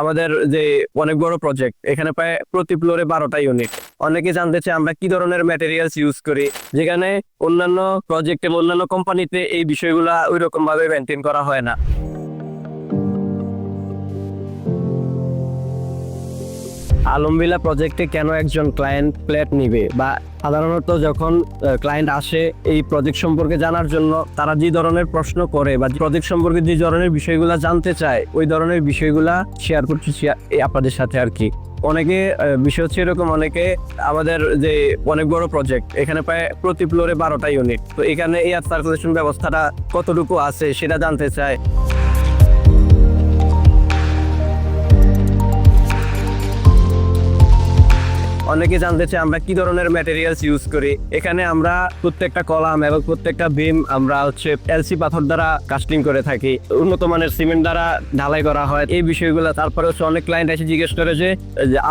আমাদের যে অনেক বড় প্রজেক্ট, এখানে প্রায় প্রতি ফ্লোরে 12টা ইউনিট। অনেকে জানতে চায় আমরা কি ধরনের ম্যাটেরিয়ালস ইউজ করি, যেখানে অন্যান্য প্রজেক্টে অন্যান্য কোম্পানিতে এই বিষয়গুলা ওই রকম ভাবে মেনটেন করা হয় না। আলমবিলা প্রজেক্টে কেন একজন ক্লায়েন্ট ফ্ল্যাট নিবে, বা সাধারণত যখন ক্লায়েন্ট আসে এই প্রজেক্ট সম্পর্কে জানার জন্য, তারা যে ধরনের প্রশ্ন করে বা প্রজেক্ট সম্পর্কে যে ধরনের বিষয়গুলা জানতে চায়, ওই ধরনের বিষয়গুলা শেয়ার করছি আপনাদের সাথে আর কি। অনেকে বিষয় হচ্ছে এরকম, অনেকে আমাদের যে অনেক বড় প্রজেক্ট, এখানে প্রায় প্রতি ফ্লোরে 12টা ইউনিট, তো এখানে এয়ার সার্কুলেশন ব্যবস্থাটা কতটুকু আছে সেটা জানতে চায়। অনেকে জানতে চায় আমরা কি ধরনের ম্যাটেরিয়ালস ইউজ করি। এখানে আমরা প্রত্যেকটা কলাম এবং প্রত্যেকটা বিম আমরা হচ্ছে এলসি পাথর দ্বারা কাস্টিং করে থাকি, উন্নত মানের সিমেন্ট দ্বারা ঢালাই করা হয় এই বিষয়গুলো। তারপরে হচ্ছে অনেক ক্লায়েন্ট এসে জিজ্ঞেস করে যে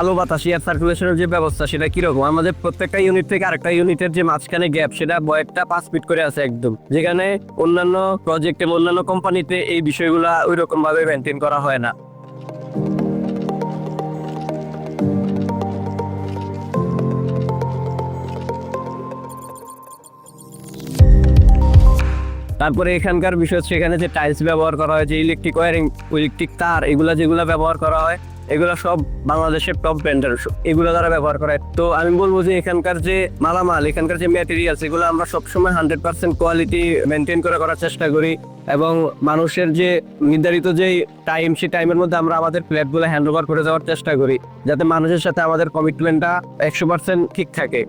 আলো বাতাস এয়ার সার্কুলেশনের যে ব্যবস্থা সেটা কিরকম। আমাদের প্রত্যেকটা ইউনিট থেকে আরেকটা ইউনিটের যে মাঝখানে গ্যাপ, সেটা বয়েরটা 5 ফিট করে আছে একদম, যেখানে অন্যান্য প্রজেক্টে অন্যান্য কোম্পানিতে এই বিষয়গুলা ওই রকম ভাবে মেনটেন করা হয় না। তারপরে এখানকার বিষয় হচ্ছে এখানে যে টাইলস ব্যবহার করা হয়, যে ইলেকট্রিক ওয়ারিং, ইলেকট্রিক তার, যেগুলা ব্যবহার করা হয়, এগুলো সব বাংলাদেশের টপ ব্র্যান্ডের, এগুলো দ্বারা ব্যবহার করা হয়। তো আমি বলবো যে এখানকার যে মালামাল, এখানকার যে ম্যাটেরিয়ালস, এগুলো আমরা সবসময় 100% কোয়ালিটি মেনটেন করার চেষ্টা করি, এবং মানুষের যে নির্ধারিত যে টাইম, সেই টাইমের মধ্যে আমরা আমাদের ফ্ল্যাটগুলো হ্যান্ড ওভার করে দেওয়ার চেষ্টা করি, যাতে মানুষের সাথে আমাদের কমিটমেন্টটা 100% ঠিক থাকে।